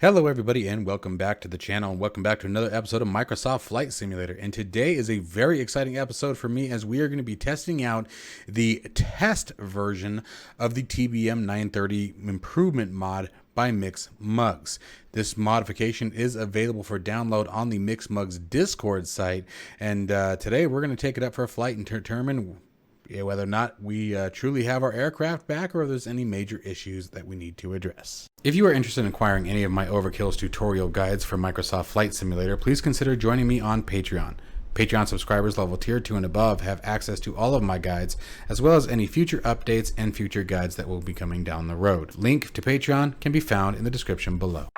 Hello everybody and welcome back to the channel and welcome back to another episode of Microsoft Flight Simulator. And today is a very exciting episode for me as we are going to be testing out the test version of the TBM-930 Improvement Mod by Mugz. This modification is available for download on the Mugz Discord site, and today we're going to take it up for a flight and determine whether or not we truly have our aircraft back or if there's any major issues that we need to address. If you are interested in acquiring any of my Overkill's tutorial guides for Microsoft Flight Simulator, please consider joining me on Patreon. Patreon subscribers level tier 2 and above have access to all of my guides, as well as any future updates and future guides that will be coming down the road. Link to Patreon can be found in the description below.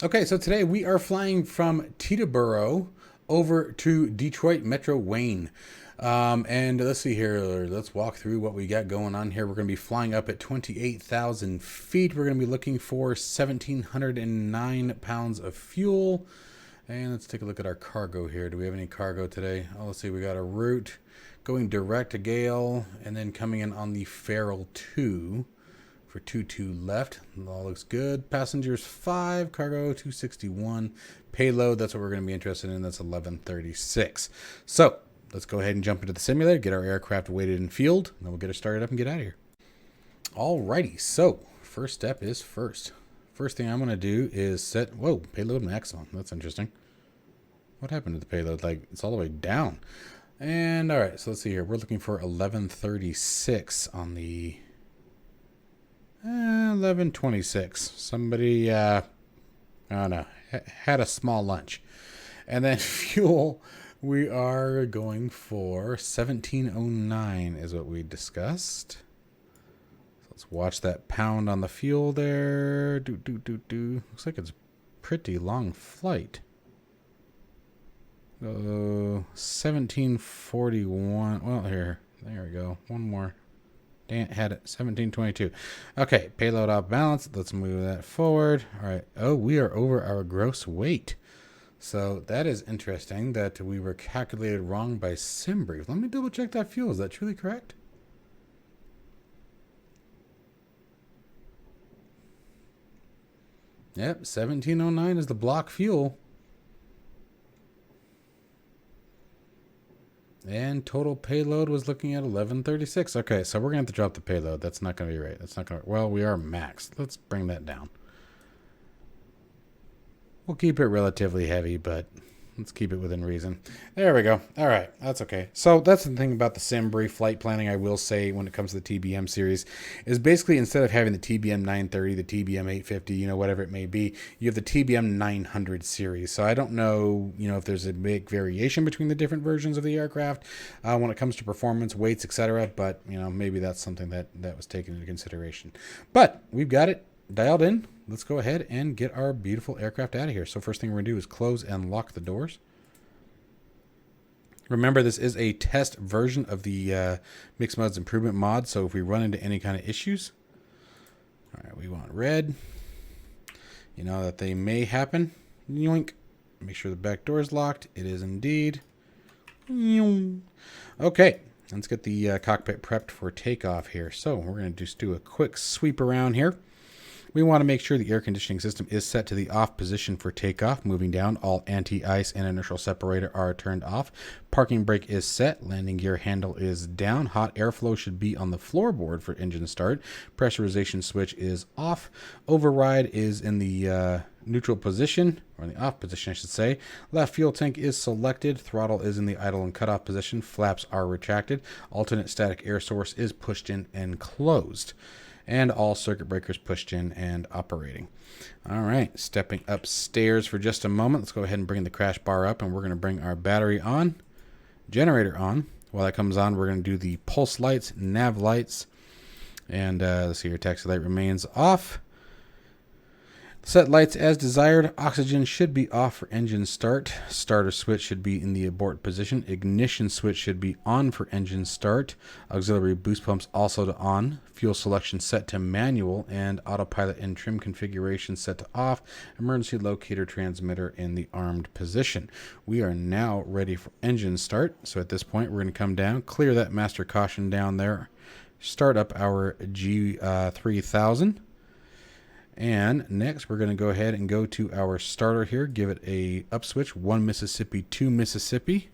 Okay, so today we are flying from Teterboro over to Detroit Metro Wayne. And let's see here, let's walk through what we got going on here. We're going to be flying up at 28,000 feet. We're going to be looking for 1,709 pounds of fuel. And let's take a look at our cargo here. Do we have any cargo today? Oh, let's see, we got a route going direct to Gale and then coming in on the Farrell 2. For 22 left. All looks good. Passengers 5, cargo 261, payload, that's what we're going to be interested in. That's 1136. So let's go ahead and jump into the simulator, get our aircraft weighted and fueled, and then we'll get her started up and get out of here. Alrighty, so first step is first. First thing I'm going to do is set, whoa, payload maximum. That's interesting. What happened to the payload? Like, it's all the way down. And alright, so let's see here. We're looking for 1136 on the 1126. Somebody, I don't know, had a small lunch. And then fuel, we are going for 1709 is what we discussed. So let's watch that pound on the fuel there. Looks like it's a pretty long flight. 1741. Well, there we go. One more. Had it 1722. Okay, payload off balance. Let's move that forward. All right. Oh, we are over our gross weight. So that is interesting that we were calculated wrong by SimBrief. Let me double check that fuel. Is that truly correct? Yep, 1709 is the block fuel. And total payload was looking at 1136. Okay, so we're going to have to drop the payload. That's not going to be right. That's not going to... Well, we are maxed. Let's bring that down. We'll keep it relatively heavy, but let's keep it within reason. There we go. All right, that's okay. So that's the thing about the SimBrief flight planning, I will say, when it comes to the TBM series, is basically instead of having the TBM-930, the TBM-850, you know, whatever it may be, you have the TBM-900 series. So I don't know, you know, if there's a big variation between the different versions of the aircraft when it comes to performance, weights, etc. But, you know, maybe that's something that was taken into consideration. But we've got it dialed in. Let's go ahead and get our beautiful aircraft out of here. So first thing we're going to do is close and lock the doors. Remember, this is a test version of the Mugz Improvement Mod, so if we run into any kind of issues, all right, we want red. You know that they may happen. Yoink. Make sure the back door is locked. It is indeed. Okay, let's get the cockpit prepped for takeoff here. So we're going to just do a quick sweep around here. We want to make sure the air conditioning system is set to the off position for takeoff. Moving down, all anti-ice and inertial separator are turned off. Parking brake is set. Landing gear handle is down. Hot airflow should be on the floorboard for engine start. Pressurization switch is off. Override is in the neutral position, or in the off position, I should say. Left fuel tank is selected. Throttle is in the idle and cutoff position. Flaps are retracted. Alternate static air source is pushed in and closed. And all circuit breakers pushed in and operating. All right, stepping upstairs for just a moment. Let's go ahead and bring the crash bar up, and we're going to bring our battery on, generator on. While that comes on, we're going to do the pulse lights, nav lights, and let's see, your taxi light remains off. Set lights as desired. Oxygen should be off for engine start. Starter switch should be in the abort position. Ignition switch should be on for engine start. Auxiliary boost pumps also to on. Fuel selection set to manual, and autopilot and trim configuration set to off. Emergency locator transmitter in the armed position. We are now ready for engine start. So at this point, we're going to come down, clear that master caution down there, start up our G3000. And next, we're going to go ahead and go to our starter here. Give it a up switch, 1 Mississippi, 2 Mississippi.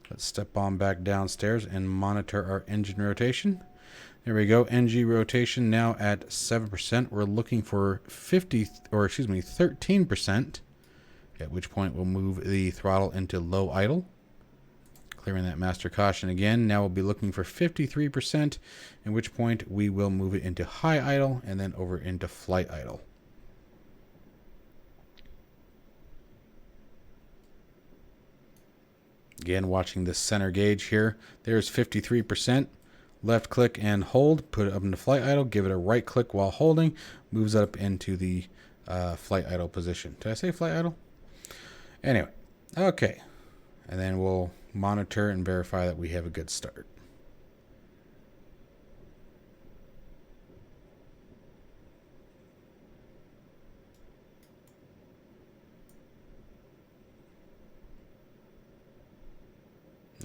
Let's step on back downstairs and monitor our engine rotation. There we go. NG rotation now at 7%. We're looking for 13%. At which point we'll move the throttle into low idle. Clearing that master caution again. Now we'll be looking for 53%, at which point we will move it into high idle and then over into flight idle. Again, watching the center gauge here. There's 53%. Left click and hold, put it up into flight idle. Give it a right click while holding, moves up into the flight idle position. Did I say flight idle? Anyway, okay. And then we'll monitor and verify that we have a good start.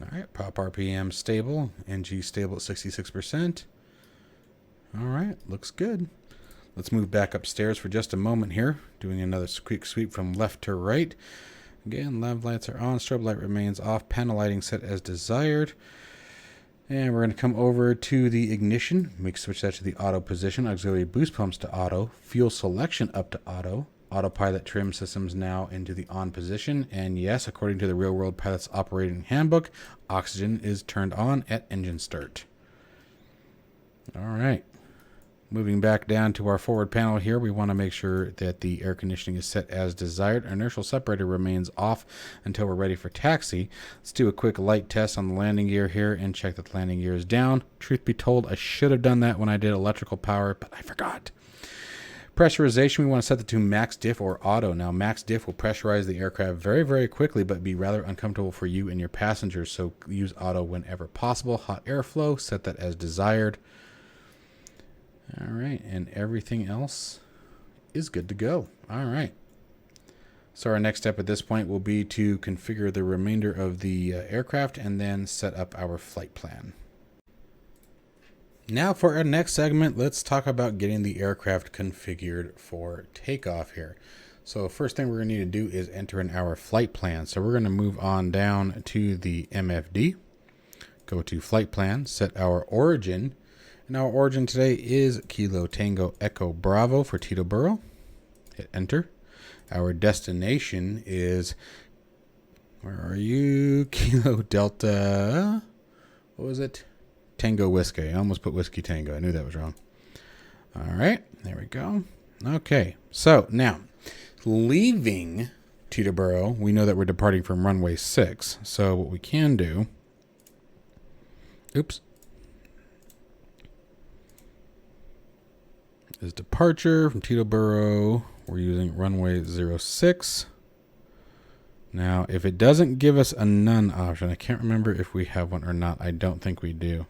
All right, prop RPM stable, NG stable at 66%. All right, looks good. Let's move back upstairs for just a moment here, doing another quick sweep from left to right. Again, lav lights are on, strobe light remains off, panel lighting set as desired. And we're going to come over to the ignition, switch that to the auto position, auxiliary boost pumps to auto, fuel selection up to auto, autopilot trim systems now into the on position. And yes, according to the Real World Pilot's Operating Handbook, oxygen is turned on at engine start. All right. Moving back down to our forward panel here, we want to make sure that the air conditioning is set as desired. Our inertial separator remains off until we're ready for taxi. Let's do a quick light test on the landing gear here and check that the landing gear is down. Truth be told, I should have done that when I did electrical power, but I forgot. Pressurization, we want to set it to max diff or auto. Now, max diff will pressurize the aircraft very, very quickly, but be rather uncomfortable for you and your passengers, so use auto whenever possible. Hot airflow, set that as desired. All right, and everything else is good to go. All right. So our next step at this point will be to configure the remainder of the aircraft and then set up our flight plan. Now for our next segment, let's talk about getting the aircraft configured for takeoff here. So first thing we're going to need to do is enter in our flight plan. So we're going to move on down to the MFD, go to flight plan, set our origin. And our origin today is Kilo Tango Echo Bravo for Teterboro. Hit enter. Our destination is, where are you? Kilo Delta, what was it? Tango Whiskey. I almost put Whiskey Tango. I knew that was wrong. All right, there we go. Okay, so now, leaving Teterboro, we know that we're departing from runway 6. So what we can do, is departure from Teterboro. We're using runway 06. Now, if it doesn't give us a none option, I can't remember if we have one or not. I don't think we do.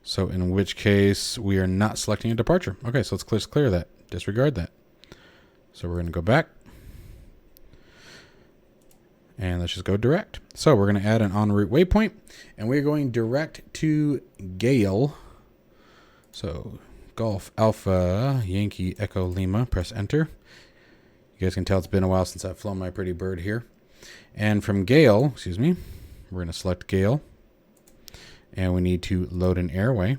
So in which case, we are not selecting a departure. Okay, so let's clear that. Disregard that. So we're going to go back. And let's just go direct. So we're going to add an en route waypoint. And we're going direct to Gale. So Golf Alpha Yankee Echo Lima. Press enter. You guys can tell it's been a while since I've flown my pretty bird here. And from Gale, we're going to select Gale. And we need to load an airway.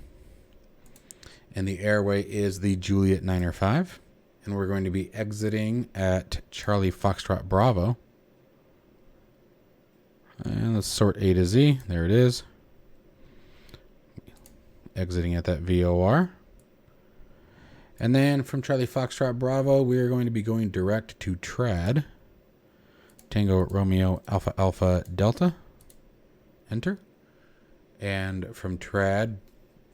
And the airway is the Juliet 905. And we're going to be exiting at Charlie Foxtrot Bravo. And let's sort A to Z. There it is. Exiting at that VOR. And then from Charlie Foxtrot Bravo, we are going to be going direct to Trad. Tango Romeo Alpha Alpha Delta. Enter. And from Trad,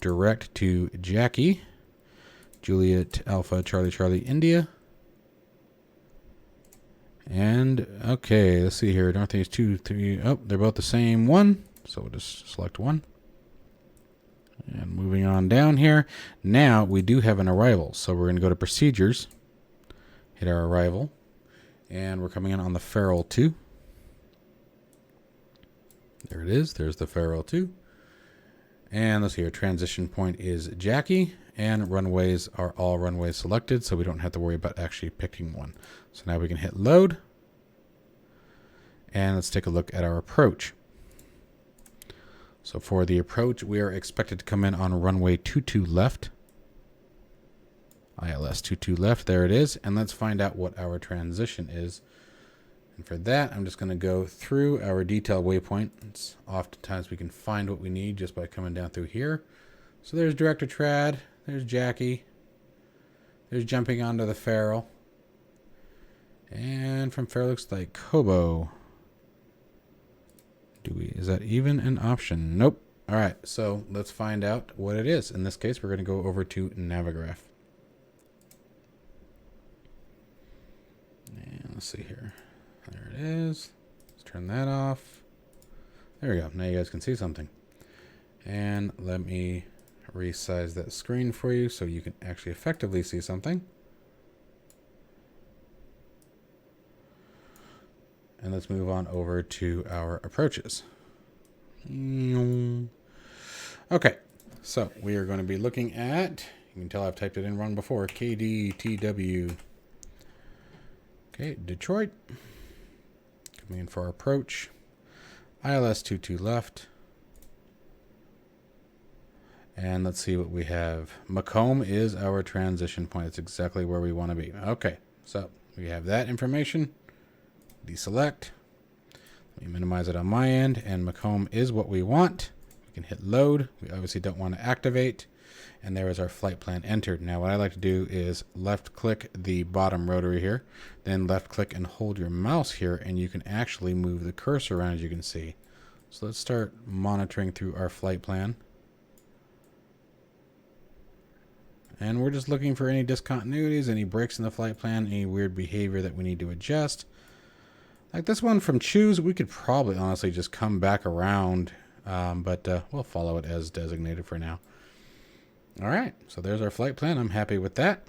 direct to Jackie. Juliet Alpha Charlie Charlie India. And okay, let's see here. Northeast 2, 3. Oh, they're both the same one. So we'll just select one. And moving on down here. Now we do have an arrival. So we're going to go to procedures. Hit our arrival. And we're coming in on the Feral 2. There it is. There's the Feral 2. And let's see, our transition point is Jackie. And runways are all runways selected, so we don't have to worry about actually picking one. So now we can hit load. And let's take a look at our approach. So for the approach, we are expected to come in on runway 22 left. ILS 22 left, there it is. And let's find out what our transition is. And for that, I'm just going to go through our detail waypoint. Oftentimes we can find what we need just by coming down through here. So there's director trad, there's Jackie, there's jumping onto the Feral. And from Feral looks like Kobo. Is that even an option? Nope. All right, so let's find out what it is. In this case, we're going to go over to Navigraph. And let's see here. There it is. Let's turn that off. There we go. Now you guys can see something. And let me resize that screen for you so you can actually effectively see something. And let's move on over to our approaches. Okay, so we are going to be looking at, you can tell I've typed it in wrong before, KDTW. Okay, Detroit. Coming in for our approach. ILS 22 left. And let's see what we have. Macomb is our transition point. It's exactly where we want to be. Okay, so we have that information. Deselect. Let me minimize it on my end, and Macomb is what we want. We can hit load. We obviously don't want to activate, and there is our flight plan entered. Now what I like to do is left click the bottom rotary here, then left click and hold your mouse here, and you can actually move the cursor around, as you can see. So let's start monitoring through our flight plan. And we're just looking for any discontinuities, any breaks in the flight plan, any weird behavior that we need to adjust. Like this one from Choose, we could probably honestly just come back around, but we'll follow it as designated for now. All right, so there's our flight plan. I'm happy with that.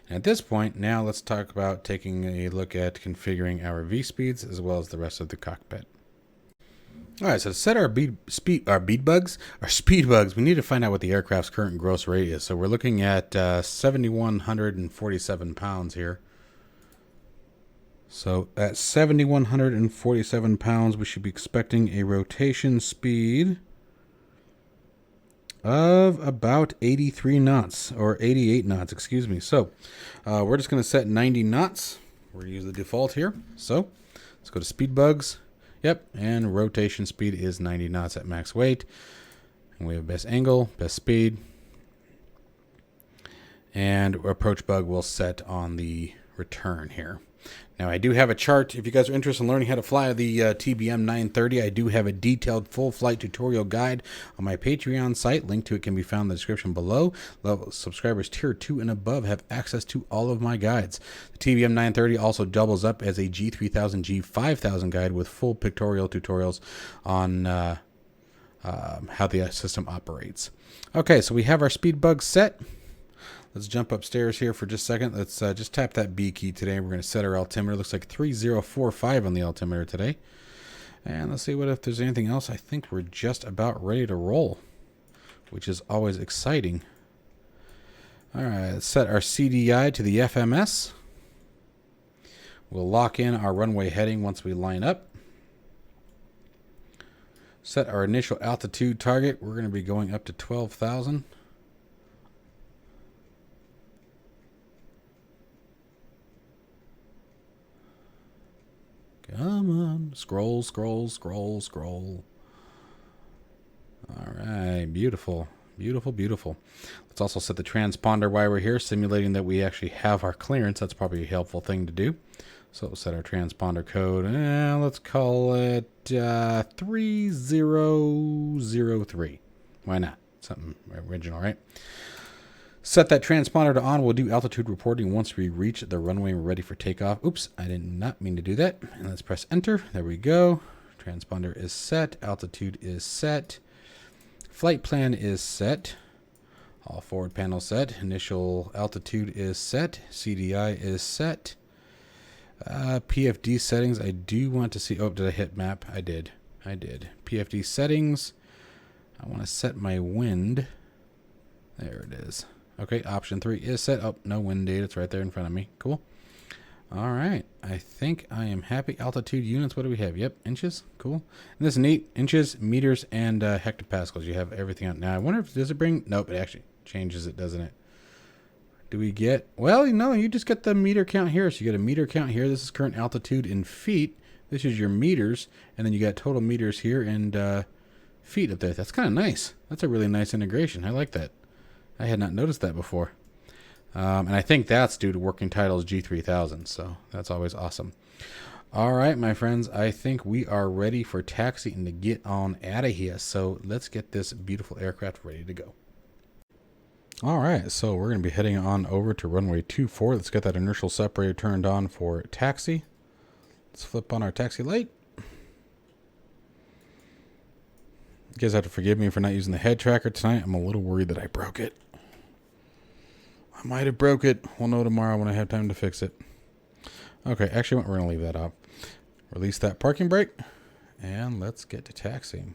And at this point, now let's talk about taking a look at configuring our V-speeds as well as the rest of the cockpit. All right, so to set our speed bugs, we need to find out what the aircraft's current gross rate is. So we're looking at 7,147 pounds here. So at 7,147 pounds, we should be expecting a rotation speed of about 83 knots, or 88 knots, excuse me. So we're just going to set 90 knots. We're going to use the default here. So let's go to speed bugs. Yep, and rotation speed is 90 knots at max weight. And we have best angle, best speed. And approach bug will set on the return here. Now, I do have a chart. If you guys are interested in learning how to fly the TBM-930, I do have a detailed full flight tutorial guide on my Patreon site. Link to it can be found in the description below. Level subscribers tier 2 and above have access to all of my guides. The TBM-930 also doubles up as a G3000, G5000 guide with full pictorial tutorials on how the system operates. Okay, so we have our speed bug set. Let's jump upstairs here for just a second. Let's just tap that B key today. We're going to set our altimeter. Looks like 3045 on the altimeter today. And let's see if there's anything else. I think we're just about ready to roll, which is always exciting. All right, let's set our CDI to the FMS. We'll lock in our runway heading once we line up. Set our initial altitude target. We're going to be going up to 12,000. Come on. Scroll, scroll, scroll, scroll. All right. Beautiful. Beautiful, beautiful. Let's also set the transponder while we're here, simulating that we actually have our clearance. That's probably a helpful thing to do. So we'll set our transponder code. Let's call it 3003. Why not? Something original, right? Set that transponder to on. We'll do altitude reporting once we reach the runway and we're ready for takeoff. Oops, I did not mean to do that. And let's press enter. There we go. Transponder is set. Altitude is set. Flight plan is set. All forward panels set. Initial altitude is set. CDI is set. PFD settings. I do want to see. Oh, did I hit map? I did. PFD settings. I want to set my wind. There it is. Okay, option 3 is set. Oh, no wind data. It's right there in front of me. Cool. All right. I think I am happy. Altitude units. What do we have? Yep, inches. Cool. And this is neat. Inches, meters, and hectopascals. You have everything out. Now, I wonder if does it bring... Nope, it actually changes it, doesn't it? Do we get... Well, no, you just get the meter count here. So you get a meter count here. This is current altitude in feet. This is your meters. And then you got total meters here and feet up there. That's kind of nice. That's a really nice integration. I like that. I had not noticed that before. And I think that's due to working titles G3000. So that's always awesome. All right, my friends. I think we are ready for taxiing to get on out of here. So let's get this beautiful aircraft ready to go. All right, so we're going to be heading on over to runway 24. Let's get that inertial separator turned on for taxi. Let's flip on our taxi light. You guys have to forgive me for not using the head tracker tonight. I'm a little worried that I broke it. I might have broke it. We'll know tomorrow when I have time to fix it. Okay, actually, we're going to leave that off. Release that parking brake. And let's get to taxiing.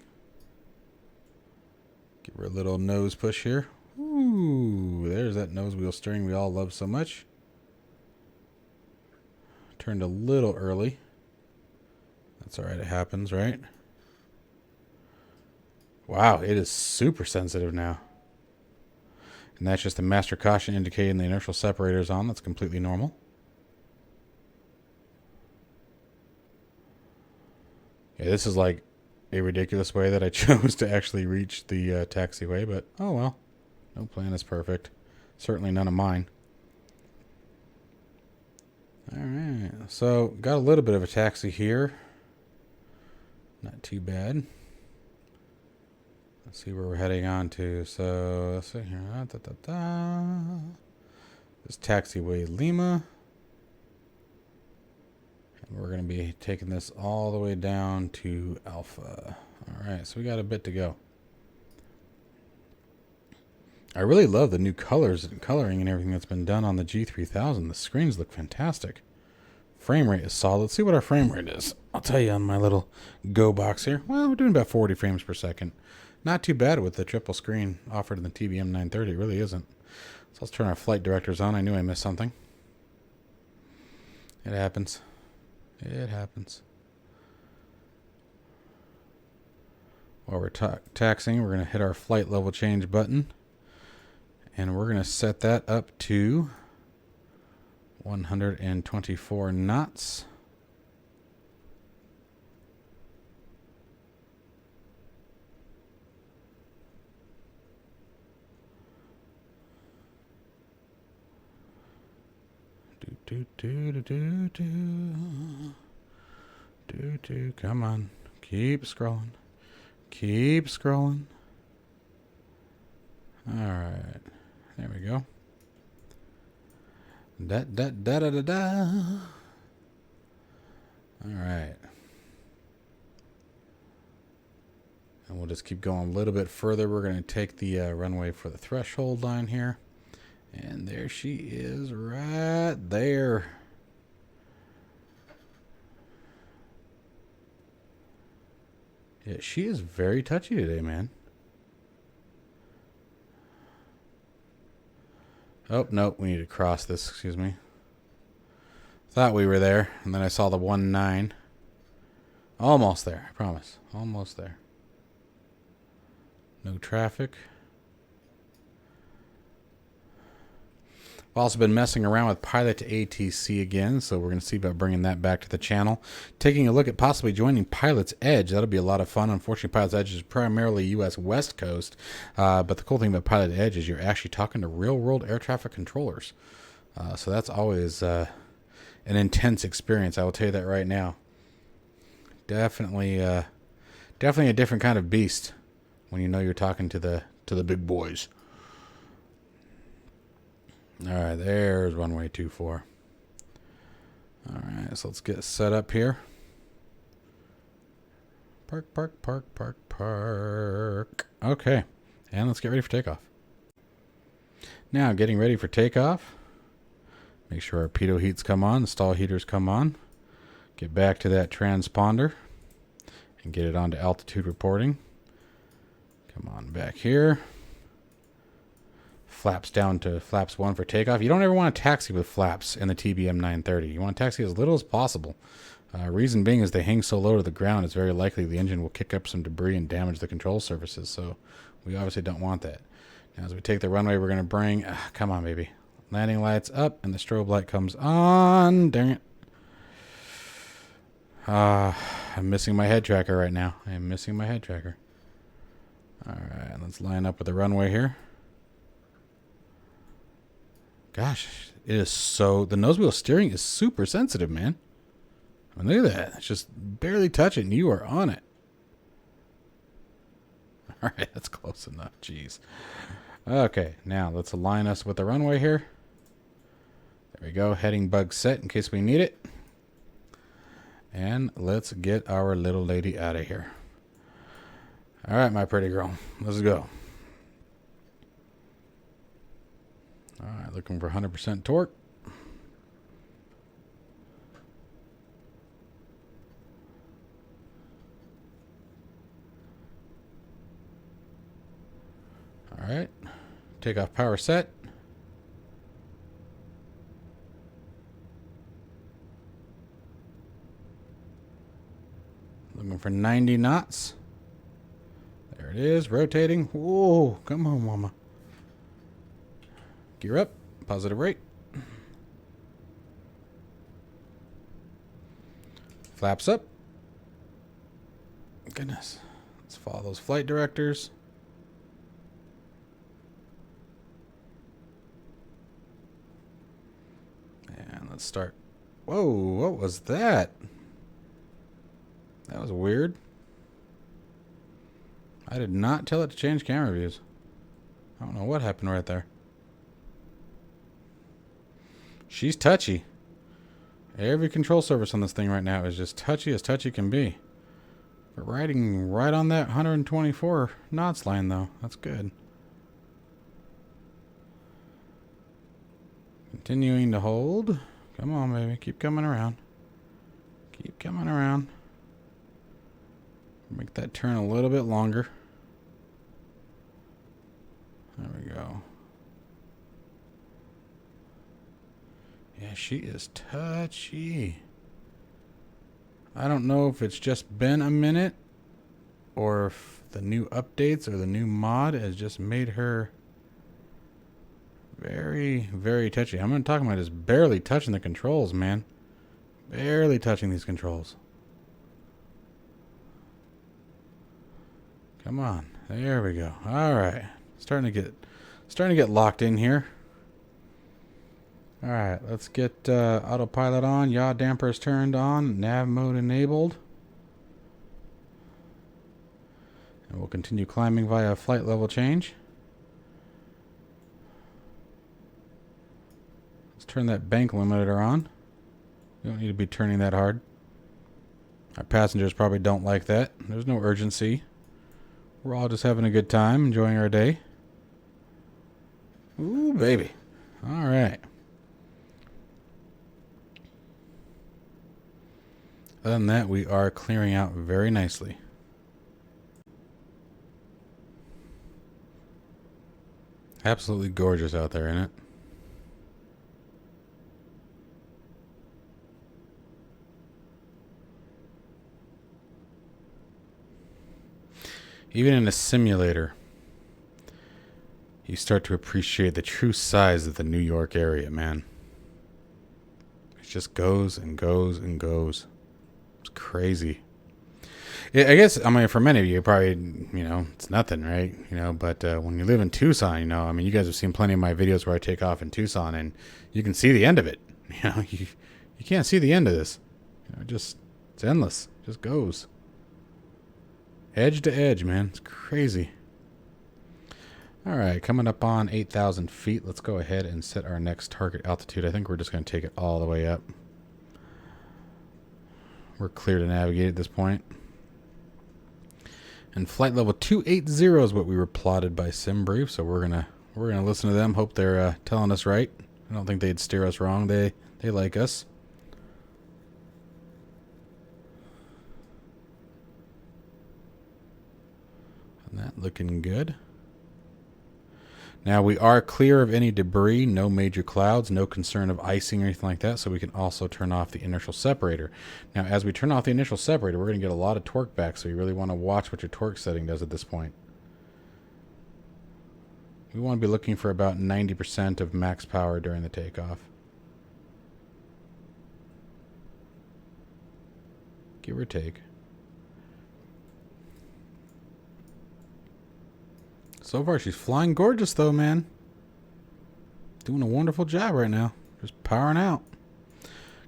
Give her a little nose push here. Ooh, there's that nose wheel steering we all love so much. Turned a little early. That's all right. It happens, right? Wow, it is super sensitive now. And that's just the master caution indicating the inertial separator is on. That's completely normal. Yeah, this is like a ridiculous way that I chose to actually reach the taxiway, but oh well. No plan is perfect. Certainly none of mine. Alright, so got a little bit of a taxi here. Not too bad. Let's see where we're heading on to. So, let's see here. This taxiway Lima. And we're going to be taking this all the way down to Alpha. Alright, so we got a bit to go. I really love the new colors and coloring and everything that's been done on the G3000. The screens look fantastic. Frame rate is solid. Let's see what our frame rate is. I'll tell you on my little Go box here. Well, we're doing about 40 frames per second. Not too bad with the triple screen offered in the TBM-930. It really isn't. So let's turn our flight directors on. I knew I missed something. It happens. It happens. While we're taxiing, we're going to hit our flight level change button. And we're going to set that up to 124 knots. Come on. Keep scrolling. Keep scrolling. All right. There we go. Da da da da da da. All right. And we'll just keep going a little bit further. We're going to take the runway for the threshold line here. And there she is right there. Yeah, she is very touchy today, man. Oh, nope, we need to cross this, excuse me. Thought we were there, and then I saw the 1-9. Almost there, I promise. Almost there. No traffic. I've also been messing around with Pilot to ATC again, so we're going to see about bringing that back to the channel. Taking a look at possibly joining Pilot's Edge. That'll be a lot of fun. Unfortunately, Pilot's Edge is primarily U.S. West Coast, but the cool thing about Pilot Edge is you're actually talking to real-world air traffic controllers. So that's always an intense experience, I will tell you that right now. Definitely a different kind of beast when you know you're talking to the big boys. All right, there's runway 24. All right, so let's get set up here. Park, park, park, park, park. Okay, and let's get ready for takeoff. Now, getting ready for takeoff. Make sure our pitot heats come on, the stall heaters come on. Get back to that transponder and get it onto altitude reporting. Come on back here. Flaps down to flaps 1 for takeoff. You don't ever want to taxi with flaps in the TBM-930. You want to taxi as little as possible. Reason being is they hang so low to the ground, it's very likely the engine will kick up some debris and damage the control surfaces. So we obviously don't want that. Now as we take the runway, we're going to bring, come on baby. Landing lights up and the strobe light comes on. Dang it. I'm missing my head tracker right now. I am missing my head tracker. All right, let's line up with the runway here. Gosh, it is so... The nose wheel steering is super sensitive, man. I mean, look at that. It's just barely touching. You are on it. All right, that's close enough. Jeez. Okay, now let's align us with the runway here. There we go. Heading bug set in case we need it. And let's get our little lady out of here. All right, my pretty girl. Let's go. All right, looking for 100% torque. All right, takeoff power set. Looking for 90 knots. There it is, rotating. Whoa, come on, mama. Gear up, positive rate. Flaps up. Goodness. Let's follow those flight directors. And let's start. Whoa, what was that? That was weird. I did not tell it to change camera views. I don't know what happened right there. She's touchy. Every control surface on this thing right now is just touchy as touchy can be. But riding right on that 124 knots line though. That's good. Continuing to hold. Come on, baby. Keep coming around. Keep coming around. Make that turn a little bit longer. There we go. Yeah, she is touchy. I don't know if it's just been a minute or if the new updates or the new mod has just made her very, very touchy. I'm going to talk about just barely touching the controls, man. Barely touching these controls. Come on. There we go. All right. Starting to get locked in here. All right, let's get autopilot on, yaw dampers turned on, nav mode enabled. And we'll continue climbing via flight level change. Let's turn that bank limiter on. We don't need to be turning that hard. Our passengers probably don't like that. There's no urgency. We're all just having a good time, enjoying our day. Ooh, baby. All right. Other than that, we are clearing out very nicely. Absolutely gorgeous out there, isn't it? Even in a simulator, you start to appreciate the true size of the New York area, man. It just goes and goes and goes. It's crazy. I guess, I mean, for many of you, probably, you know, it's nothing, right? You know, but when you live in Tucson, you know, I mean, you guys have seen plenty of my videos where I take off in Tucson, and you can see the end of it. You know, you can't see the end of this. You know, just, it's endless. It just goes. Edge to edge, man. It's crazy. All right, coming up on 8,000 feet. Let's go ahead and set our next target altitude. I think we're just going to take it all the way up. We're clear to navigate at this point. And flight level 280 is what we were plotted by SimBrief, so we're gonna listen to them. Hope they're telling us right. I don't think they'd steer us wrong. They like us. And that looking good. Now we are clear of any debris, no major clouds, no concern of icing or anything like that, so we can also turn off the inertial separator. Now as we turn off the inertial separator, we're going to get a lot of torque back, so you really want to watch what your torque setting does at this point. We want to be looking for about 90% of max power during the takeoff. Give or take. So far, she's flying gorgeous, though, man. Doing a wonderful job right now. Just powering out.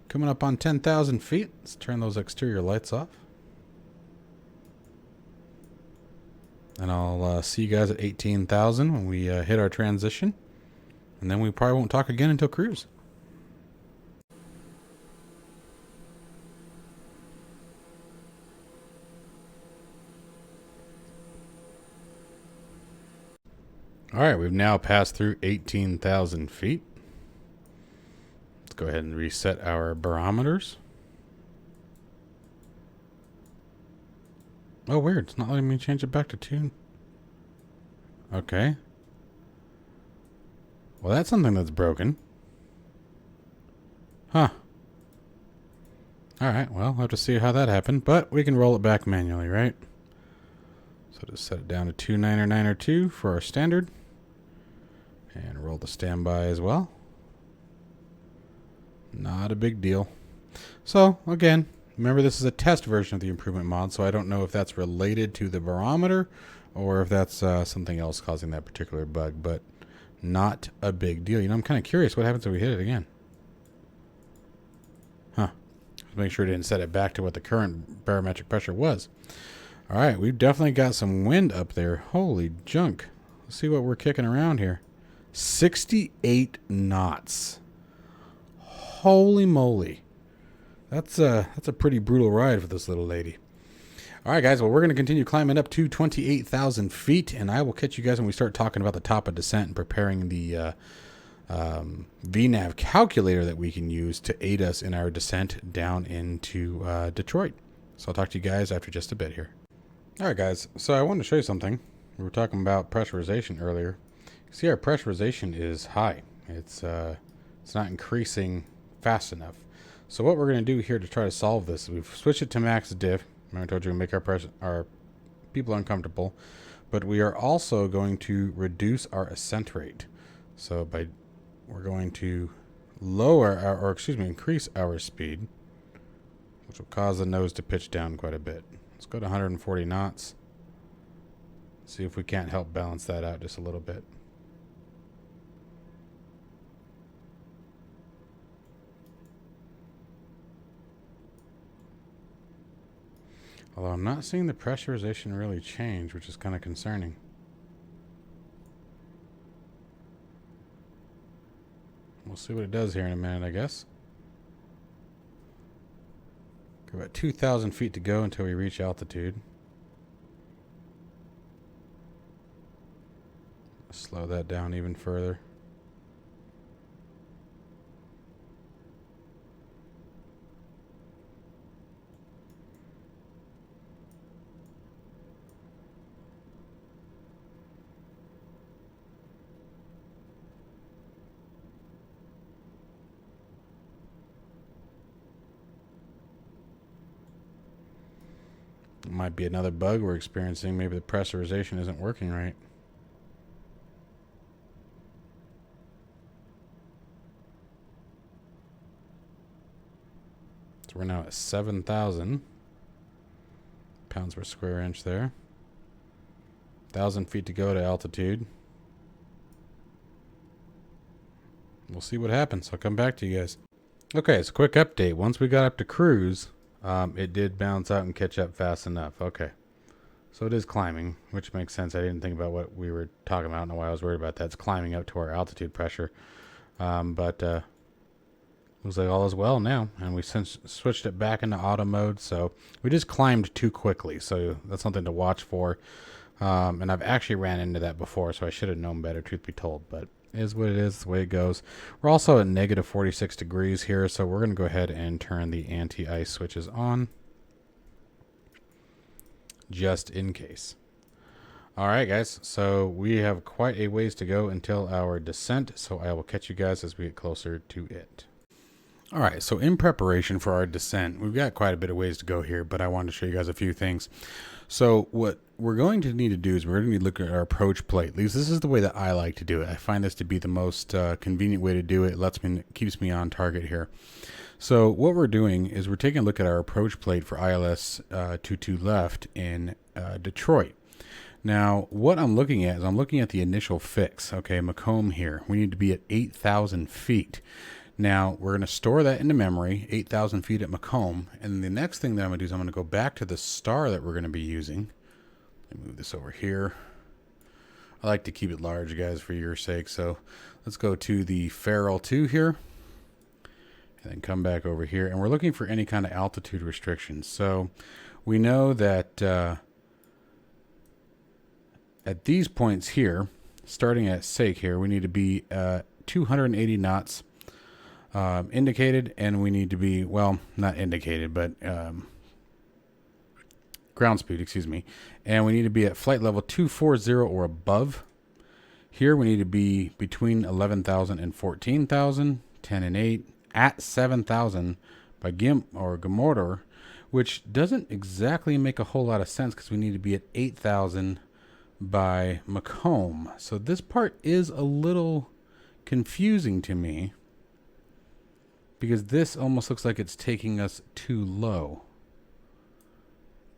Coming up on 10,000 feet. Let's turn those exterior lights off. And I'll see you guys at 18,000 when we hit our transition. And then we probably won't talk again until cruise. All right, we've now passed through 18,000 feet. Let's go ahead and reset our barometers. Oh, weird. It's not letting me change it back to 2. Okay. Well, that's something that's broken. Huh. All right, well, we'll have to see how that happened, but we can roll it back manually, right? So just set it down to 29902 for our standard. And roll the standby as well. Not a big deal. So, again, remember this is a test version of the improvement mod, so I don't know if that's related to the barometer or if that's something else causing that particular bug, but not a big deal. You know, I'm kind of curious what happens if we hit it again. Huh. Just make sure it didn't set it back to what the current barometric pressure was. All right, we've definitely got some wind up there. Holy junk. Let's see what we're kicking around here. 68 knots. Holy moly. That's a pretty brutal ride for this little lady. All right, guys. Well, we're going to continue climbing up to 28,000 feet, and I will catch you guys when we start talking about the top of descent and preparing the VNav calculator that we can use to aid us in our descent down into Detroit. So I'll talk to you guys after just a bit here. All right, guys. So I wanted to show you something. We were talking about pressurization earlier. See, our pressurization is high. It's not increasing fast enough. So what we're going to do here to try to solve this, we've switched it to max diff. Remember I told you to make our people uncomfortable, but we are also going to reduce our ascent rate. So we're going to increase our speed, which will cause the nose to pitch down quite a bit. Let's go to 140 knots. See if we can't help balance that out just a little bit. Although I'm not seeing the pressurization really change, which is kind of concerning. We'll see what it does here in a minute, I guess. Got about 2,000 feet to go until we reach altitude. Slow that down even further. Might be another bug we're experiencing. Maybe the pressurization isn't working right. So we're now at 7,000 pounds per square inch there. 1,000 feet to go to altitude. We'll see what happens. I'll come back to you guys. Okay, so quick update. Once we got up to cruise, it did bounce out and catch up fast enough. Okay. So it is climbing, which makes sense. I didn't think about what we were talking about. I don't know why I was worried about that. It's climbing up to our altitude pressure. But looks like all is well now. And we since switched it back into auto mode. So we just climbed too quickly. So that's something to watch for. And I've actually ran into that before, so I should have known better, truth be told. But it is what it is, the way it goes. We're also at negative 46 degrees here. So we're going to go ahead and turn the anti-ice switches on, just in case. All right, guys, so we have quite a ways to go until our descent, so I will catch you guys as we get closer to it. All right, so in preparation for our descent, we've got quite a bit of ways to go here, but I wanted to show you guys a few things. So what we're going to need to do is we're going to need to look at our approach plate. At least this is the way that I like to do it. I find this to be the most convenient way to do it. It keeps me on target here. So what we're doing is we're taking a look at our approach plate for ILS 22 left in Detroit. Now, what I'm looking at is I'm looking at the initial fix. Okay, Macomb here. We need to be at 8,000 feet. Now, we're going to store that into memory, 8,000 feet at Macomb. And the next thing that I'm going to do is I'm going to go back to the star that we're going to be using. Let me move this over here. I like to keep it large, guys, for your sake. So let's go to the Farrell 2 here. And then come back over here. And we're looking for any kind of altitude restrictions. So we know that at these points here, starting at sake here, we need to be 280 knots indicated, and we need to be, well, not indicated, but ground speed, excuse me. And we need to be at flight level 240 or above. Here we need to be between 11,000 and 14,000, 10 and 8, at 7,000 by Gamorder, which doesn't exactly make a whole lot of sense because we need to be at 8,000 by Macomb. So this part is a little confusing to me because this almost looks like it's taking us too low.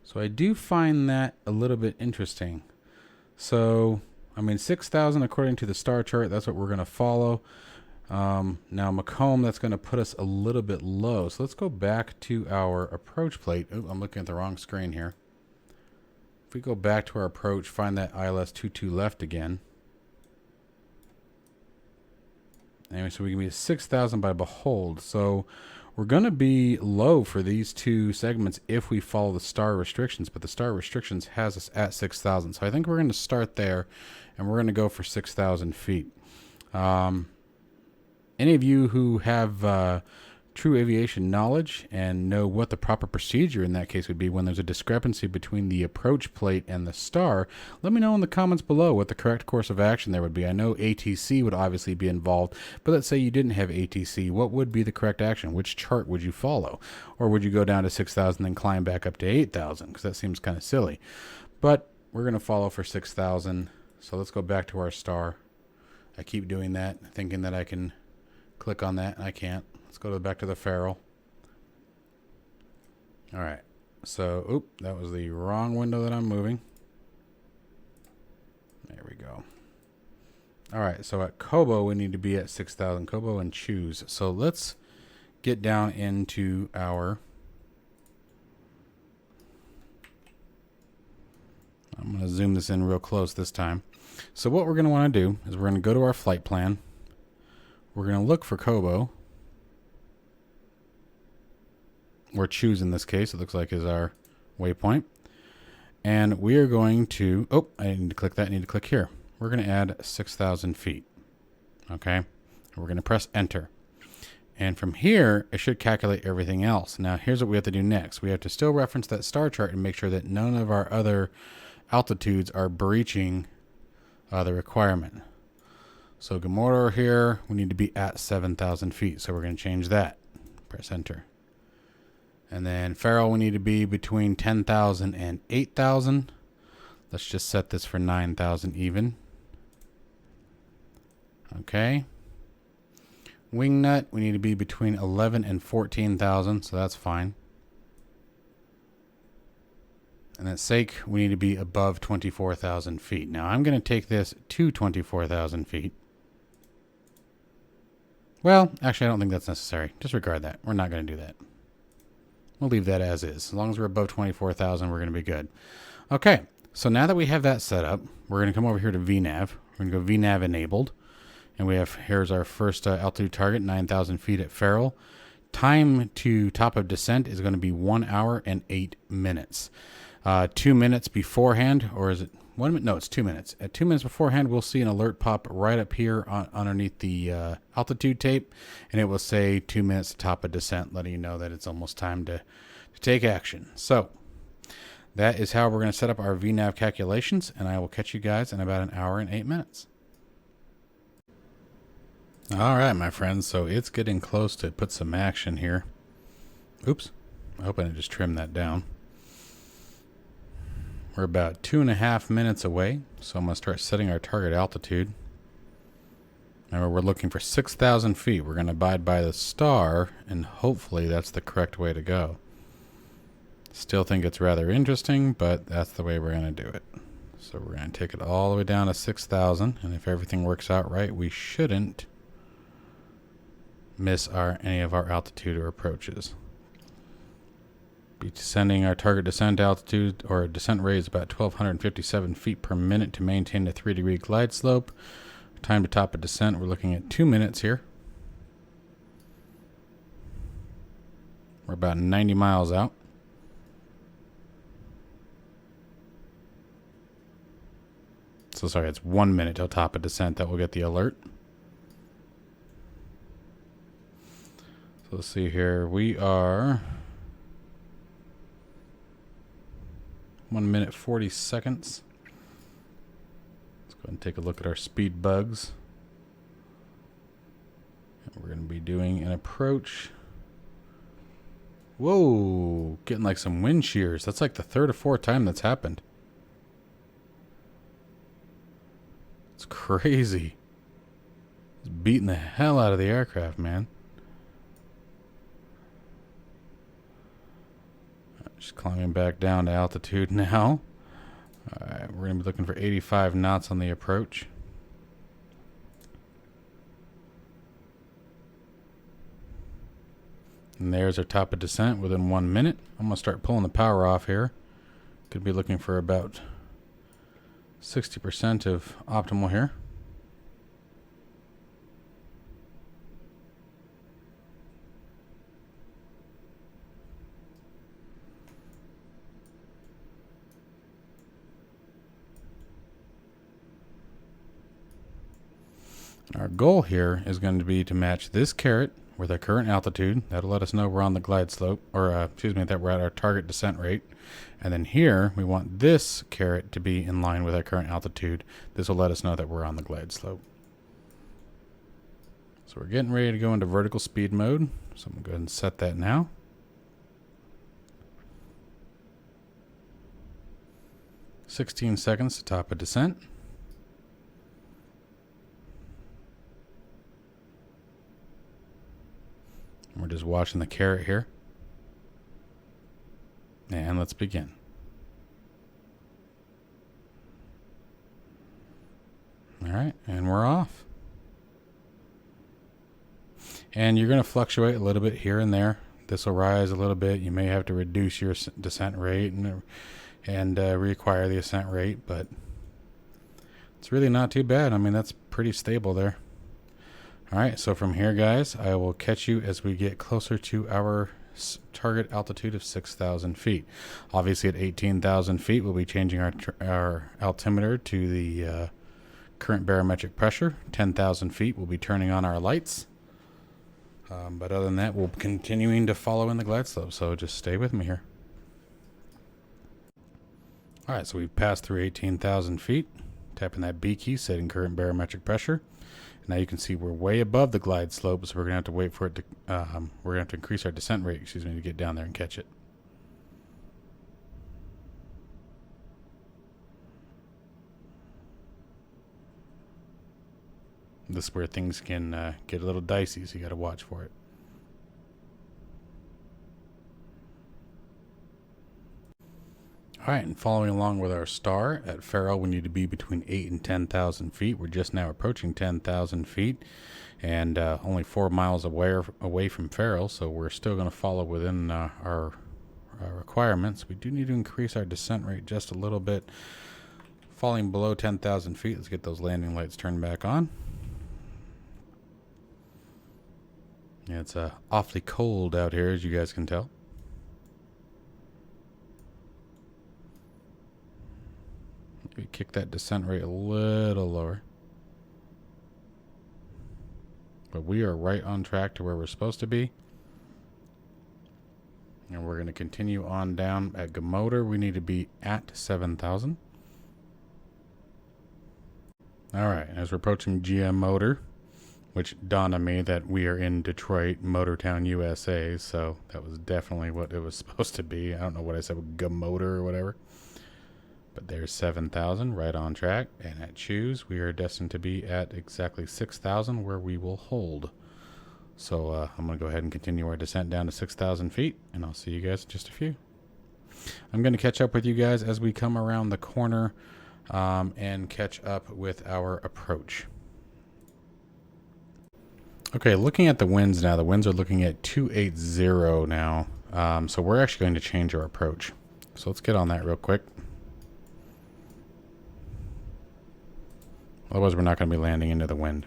So I do find that a little bit interesting. So, I mean, 6,000 according to the star chart, that's what we're going to follow. Now Macomb, that's going to put us a little bit low. So let's go back to our approach plate. Oh, I'm looking at the wrong screen here. If we go back to our approach, find that ILS 22 left again. Anyway, so we can be at 6,000 by Behold. So we're going to be low for these two segments if we follow the star restrictions, but the star restrictions has us at 6,000. So I think we're going to start there, and we're going to go for 6,000 feet. Any of you who have true aviation knowledge and know what the proper procedure in that case would be when there's a discrepancy between the approach plate and the star, let me know in the comments below what the correct course of action there would be. I know ATC would obviously be involved, but let's say you didn't have ATC. What would be the correct action? Which chart would you follow? Or would you go down to 6,000 and climb back up to 8,000? Because that seems kind of silly. But we're going to follow for 6,000. So let's go back to our star. I keep doing that, thinking that I can click on that, and I can't. Let's go back to the Farrell. All right. So, oop, that was the wrong window that I'm moving. There we go. All right. So at Kobo, we need to be at 6,000. Kobo and choose. So let's get down into our. I'm going to zoom this in real close this time. So what we're going to want to do is we're going to go to our flight plan. We're going to look for Kobo. Or choose in this case, it looks like is our waypoint. And we are going to, oh, I need to click that, I need to click here. We're going to add 6,000 feet. Okay. And we're going to press enter. And from here, it should calculate everything else. Now, here's what we have to do next. We have to still reference that star chart and make sure that none of our other altitudes are breaching the requirement. So Gamorder here, we need to be at 7,000 feet. So we're going to change that. Press enter. And then Farrell, we need to be between 10,000 and 8,000. Let's just set this for 9,000 even. Okay. Wingnut, we need to be between 11 and 14,000, so that's fine. And at sake, we need to be above 24,000 feet. Now I'm going to take this to 24,000 feet. Well, actually, I don't think that's necessary. Disregard that. We're not going to do that. We'll leave that as is. As long as we're above 24,000, we're going to be good. Okay, So now that we have that set up, we're going to come over here to VNav. We're going to go VNav enabled. And we have, here's our first altitude target, 9,000 feet at Farrell. Time to top of descent is going to be 1 hour and 8 minutes. 2 minutes beforehand, or is it 1 minute? No, it's 2 minutes. At 2 minutes beforehand, we'll see an alert pop right up here underneath the altitude tape. And it will say 2 minutes to top of descent, letting you know that it's almost time to take action. So that is how we're going to set up our VNav calculations, and I will catch you guys in about 1 hour and 8 minutes. All right, my friends, so it's getting close to put some action here. Oops, I hope I didn't just trim that down. We're about 2.5 minutes away, so I'm going to start setting our target altitude. Remember, we're looking for 6,000 feet. We're going to abide by the star, and hopefully that's the correct way to go. Still think it's rather interesting, but that's the way we're going to do it. So we're going to take it all the way down to 6,000, and if everything works out right, we shouldn't miss any of our altitude or approaches. Be descending our target descent altitude or descent rate is about 1,257 feet per minute to maintain a 3-degree glide slope. Time to top of descent, we're looking at 2 minutes here. We're about 90 miles out. So sorry, it's 1 minute till top of descent that we'll get the alert. So let's see here. We are 1 minute 40 seconds. Let's go ahead and take a look at our speed bugs. And we're going to be doing an approach. Whoa, getting like some wind shears. That's like the 3rd or 4th time that's happened. It's crazy. It's beating the hell out of the aircraft, man. Just climbing back down to altitude now. Alright, we're going to be looking for 85 knots on the approach. And there's our top of descent within 1 minute. I'm going to start pulling the power off here. Could be looking for about 60% of optimal here. Our goal here is going to be to match this caret with our current altitude. That'll let us know we're on the glide slope, or excuse me, that we're at our target descent rate. And then here, we want this caret to be in line with our current altitude. This will let us know that we're on the glide slope. So we're getting ready to go into vertical speed mode. So I'm going to go ahead and set that now. "16 seconds to top of descent. We're just watching the caret here. And let's begin. All right, and we're off. And you're going to fluctuate a little bit here and there. This will rise a little bit. You may have to reduce your descent rate and reacquire the ascent rate, but it's really not too bad. I mean, that's pretty stable there. All right, so from here, guys, I will catch you as we get closer to our target altitude of 6,000 feet. Obviously, at 18,000 feet, we'll be changing our altimeter to the current barometric pressure. 10,000 feet, we'll be turning on our lights. But other than that, we'll be continuing to follow in the glide slope, so just stay with me here. All right, so we've passed through 18,000 feet. Tapping that B key, setting current barometric pressure. Now you can see we're way above the glide slope, so we're going to have to wait for it to, we're going to have to increase our descent rate, excuse me, to get down there and catch it. This is where things can get a little dicey, so you got to watch for it. All right, and following along with our star at Farrell, we need to be between 8,000 and 10,000 feet. We're just now approaching 10,000 feet and only 4 miles away from Farrell, so we're still going to follow within our requirements. We do need to increase our descent rate just a little bit. Falling below 10,000 feet. Let's get those landing lights turned back on. Yeah, it's awfully cold out here, as you guys can tell. Maybe kick that descent rate a little lower. But we are right on track to where we're supposed to be. And we're going to continue on down at Motor. We need to be at 7,000. All right, as we're approaching GM Motor, which dawned on me that we are in Detroit, Motortown, USA. So that was definitely what it was supposed to be. I don't know what I said, Motor or whatever. But there's 7,000, right on track. And at Choose, we are destined to be at exactly 6,000, where we will hold. So I'm going to go ahead and continue our descent down to 6,000 feet, and I'll see you guys in just a few. I'm going to catch up with you guys as we come around the corner and catch up with our approach. Okay, looking at the winds now. The winds are looking at 280 now. So we're actually going to change our approach. So let's get on that real quick. Otherwise, we're not going to be landing into the wind.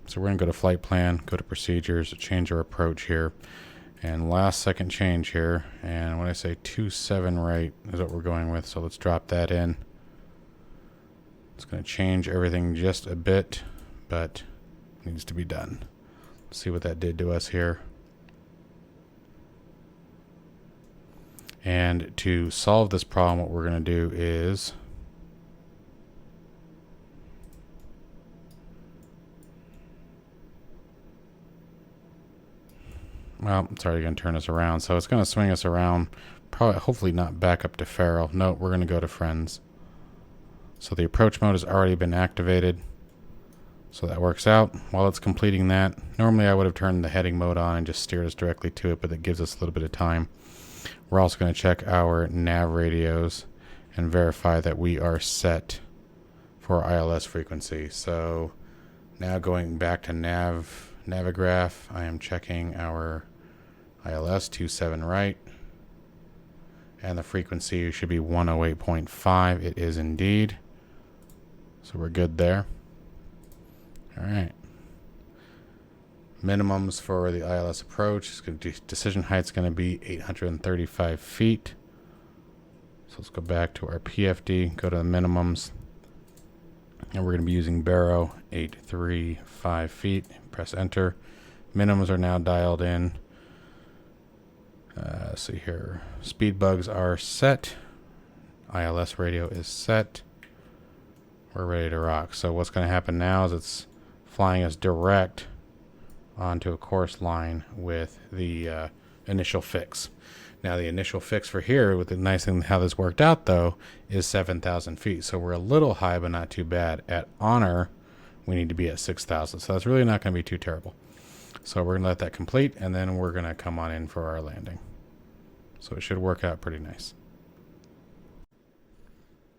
So we're going to go to flight plan, go to procedures, change our approach here. And last second change here. And when I say 27 right is what we're going with. So let's drop that in. It's going to change everything just a bit, but it needs to be done. Let's see what that did to us here. And to solve this problem, what we're going to do is well, it's already going to turn us around. So it's going to swing us around. Probably, hopefully not back up to Faro. No, we're going to go to Friends. So the approach mode has already been activated. So that works out. While it's completing that, normally I would have turned the heading mode on and just steered us directly to it, but that gives us a little bit of time. We're also going to check our nav radios and verify that we are set for ILS frequency. So now going back to Navigraph, I am checking our ILS 27 right, and the frequency should be 108.5. It is indeed. So we're good there. All right. Minimums for the ILS approach. Decision height's going to be 835 feet. So let's go back to our PFD, go to the minimums. And we're going to be using Barrow 835 feet. Press enter. Minimums are now dialed in. See here. Speed bugs are set. ILS radio is set. We're ready to rock. So what's going to happen now is it's flying us direct onto a course line with the initial fix. Now the initial fix for here, with the nice thing how this worked out though, is 7,000 feet. So we're a little high, but not too bad. At honor, we need to be at 6,000. So that's really not going to be too terrible. So we're going to let that complete, and then we're going to come on in for our landing. So it should work out pretty nice.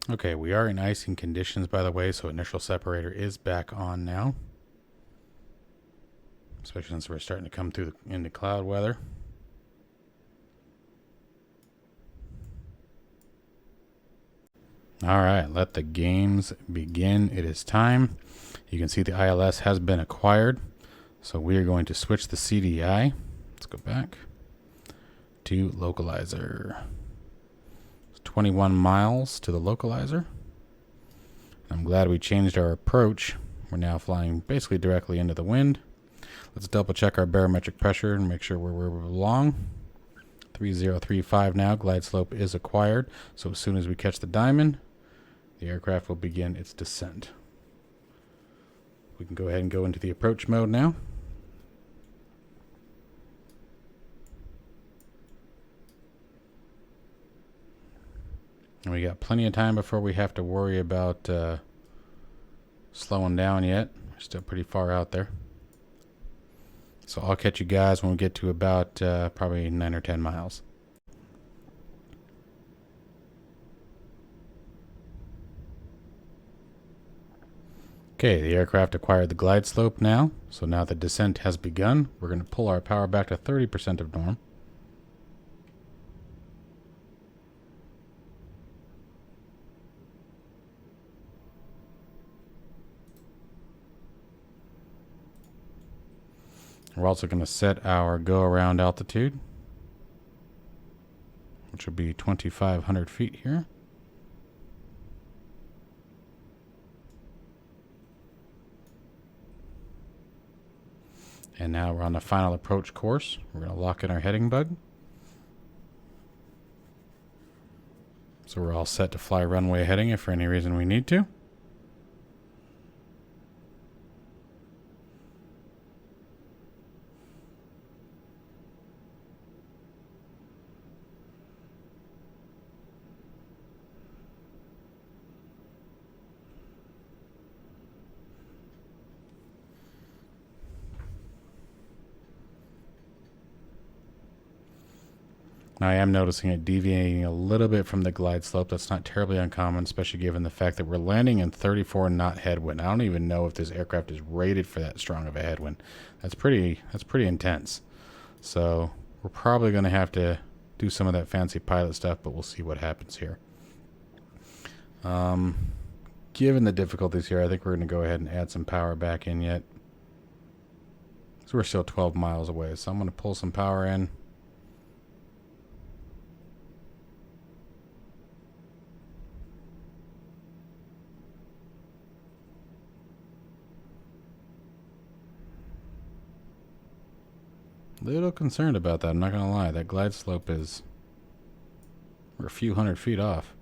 Okay, we are in icing conditions, by the way, so initial separator is back on now. Especially since we're starting to come through into cloud weather. All right, let the games begin. It is time. You can see the ILS has been acquired. So we are going to switch the CDI. Let's go back to localizer. It's 21 miles to the localizer. I'm glad we changed our approach. We're now flying basically directly into the wind. Let's double check our barometric pressure and make sure we're where we belong. 3035 now. Glide slope is acquired. So as soon as we catch the diamond, the aircraft will begin its descent. We can go ahead and go into the approach mode now. And we got plenty of time before we have to worry about slowing down yet. We're still pretty far out there. So I'll catch you guys when we get to about probably 9 or 10 miles. Okay, the aircraft acquired the glide slope now. So now the descent has begun. We're going to pull our power back to 30% of norm. We're also going to set our go-around altitude, which will be 2,500 feet here. And now we're on the final approach course. We're going to lock in our heading bug. So we're all set to fly runway heading if for any reason we need to. Now I am noticing it deviating a little bit from the glide slope. That's not terribly uncommon, especially given the fact that we're landing in 34 knot headwind. I don't even know if this aircraft is rated for that strong of a headwind. That's pretty intense. So we're probably going to have to do some of that fancy pilot stuff, but we'll see what happens here. Given the difficulties here, I think we're going to go ahead and add some power back in yet. So we're still 12 miles away, so I'm going to pull some power in. Little concerned about that, I'm not gonna lie. That glide slope is, we're a few hundred feet off.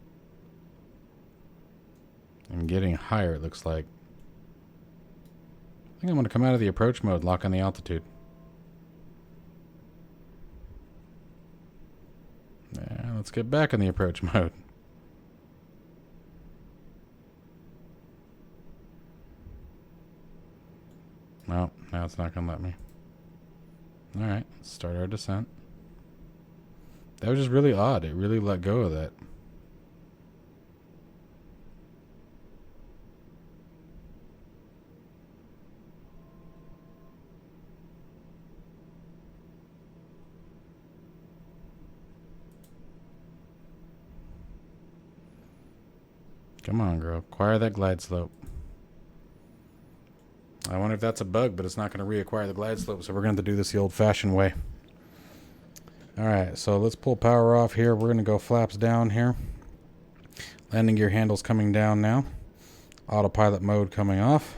And getting higher, it looks like. I think I'm gonna come out of the approach mode, lock on the altitude. Yeah, let's get back in the approach mode. No, now it's not gonna let me. Alright, let's start our descent. That was just really odd. It really let go of that. Come on, girl. Acquire that glide slope. I wonder if that's a bug, but it's not going to reacquire the glide slope, so we're going to do this the old-fashioned way. Alright, so let's pull power off here. We're going to go flaps down here. Landing gear handles coming down now. Autopilot mode coming off.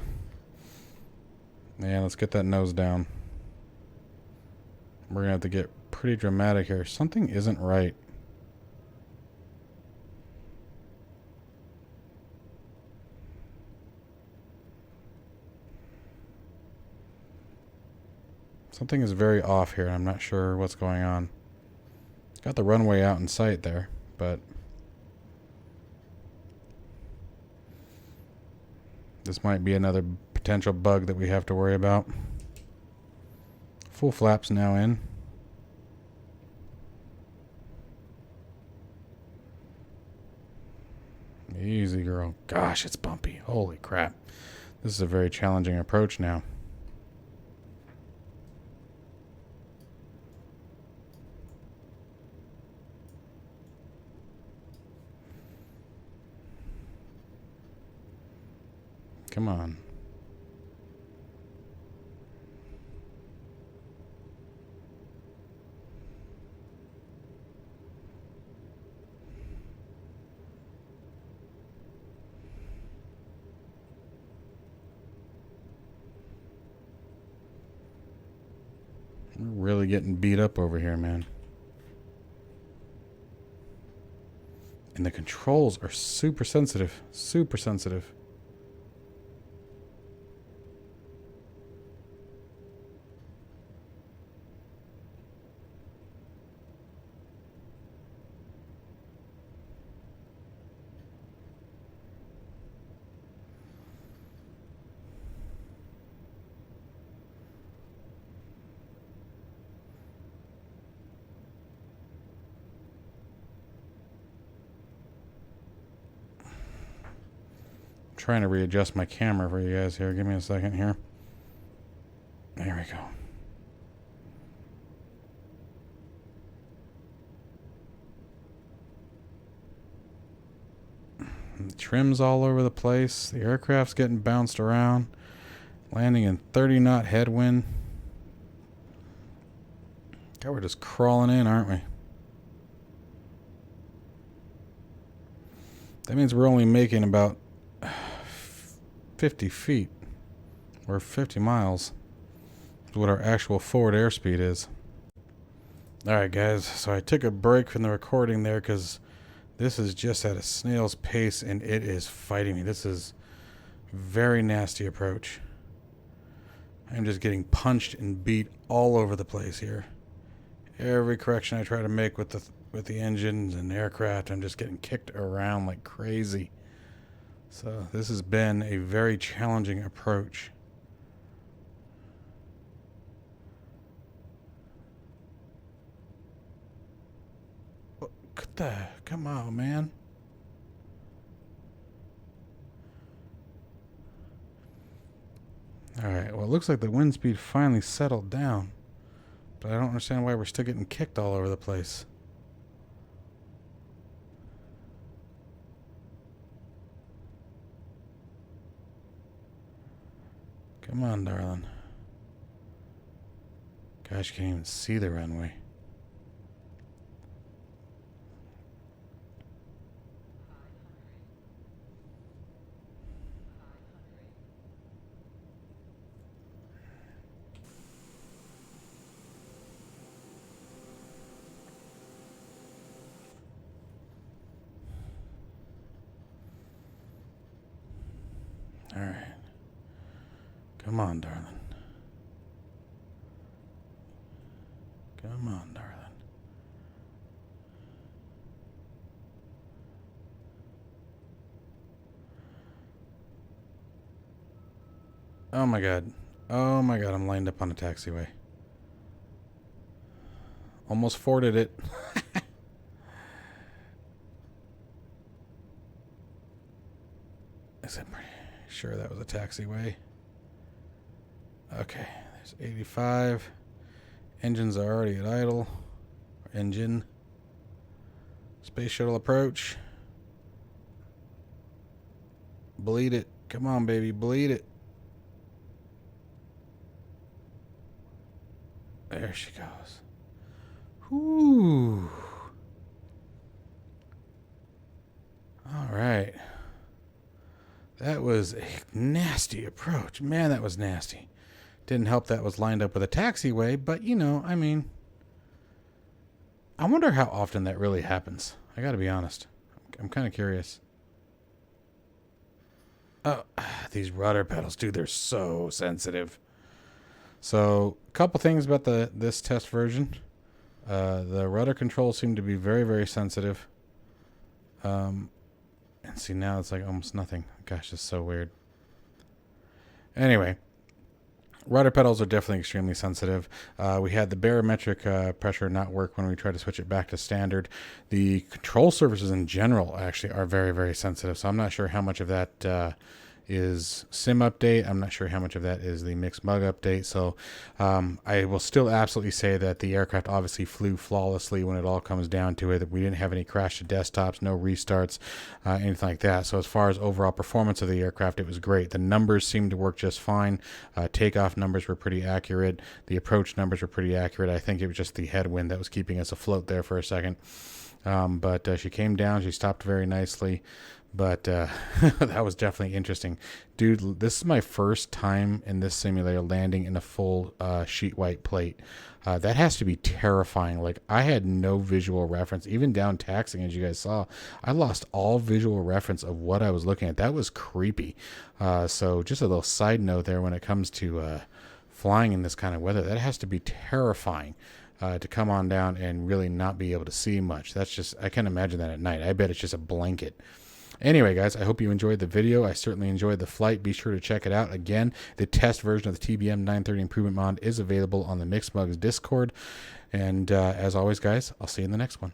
And let's get that nose down. We're going to have to get pretty dramatic here. Something isn't right. Something is very off here. I'm not sure what's going on. Got the runway out in sight there, but this might be another potential bug that we have to worry about. Full flaps now in. Easy, girl. Gosh, it's bumpy. Holy crap. This is a very challenging approach now. Come on. We're really getting beat up over here, man. And the controls are super sensitive. Super sensitive. Trying to readjust my camera for you guys here. Give me a second here. There we go. The trim's all over the place. The aircraft's getting bounced around. Landing in 30 knot headwind. God, we're just crawling in, aren't we? That means we're only making about 50 feet or 50 miles is what our actual forward airspeed is. Alright guys, so I took a break from the recording there because this is just at a snail's pace and it is fighting me. This is a very nasty approach. I'm just getting punched and beat all over the place here. Every correction I try to make with the engines and aircraft, I'm just getting kicked around like crazy. So this has been a very challenging approach. Come on, man. Alright, well it looks like the wind speed finally settled down. But I don't understand why we're still getting kicked all over the place. Come on, darling. Gosh, you can't even see the runway. All right. Come on, darling. Come on, darling. Oh my god. Oh my god, I'm lined up on a taxiway. Almost forded it. Is it pretty sure that was a taxiway? Okay, there's 85. Engines are already at idle. Engine. Space shuttle approach. Bleed it. Come on, baby. Bleed it. There she goes. Whoo. All right. That was a nasty approach. Man, that was nasty. Didn't help that was lined up with a taxiway, but you know, I mean, I wonder how often that really happens. I gotta be honest. I'm kind of curious. Oh, these rudder pedals, dude, they're so sensitive. So, a couple things about this test version. The rudder controls seem to be very, very sensitive. And see, now it's like almost nothing. Gosh, it's so weird. Anyway, rudder pedals are definitely extremely sensitive. We had the barometric pressure not work when we tried to switch it back to standard. The control surfaces in general actually are very, very sensitive. So I'm not sure how much of that is sim update. I'm not sure how much of that is the Mugz update. So I will still absolutely say that the aircraft obviously flew flawlessly when it all comes down to it. We didn't have any crash to desktops, no restarts, anything like that. So as far as overall performance of the aircraft, it was great. The numbers seemed to work just fine. Takeoff numbers were pretty accurate. The approach numbers were pretty accurate. I think it was just the headwind that was keeping us afloat there for a second. But she came down. She stopped very nicely. But that was definitely interesting. Dude, this is my first time in this simulator landing in a full sheet white plate. That has to be terrifying. Like, I had no visual reference. Even down taxiing, as you guys saw, I lost all visual reference of what I was looking at. That was creepy. So just a little side note there when it comes to flying in this kind of weather, that has to be terrifying. To come on down and really not be able to see much. That's just, I can't imagine that at night. I bet it's just a blanket. Anyway, guys, I hope you enjoyed the video. I certainly enjoyed the flight. Be sure to check it out. Again, the test version of the TBM-930 Improvement Mod is available on the Mugz Discord. And as always, guys, I'll see you in the next one.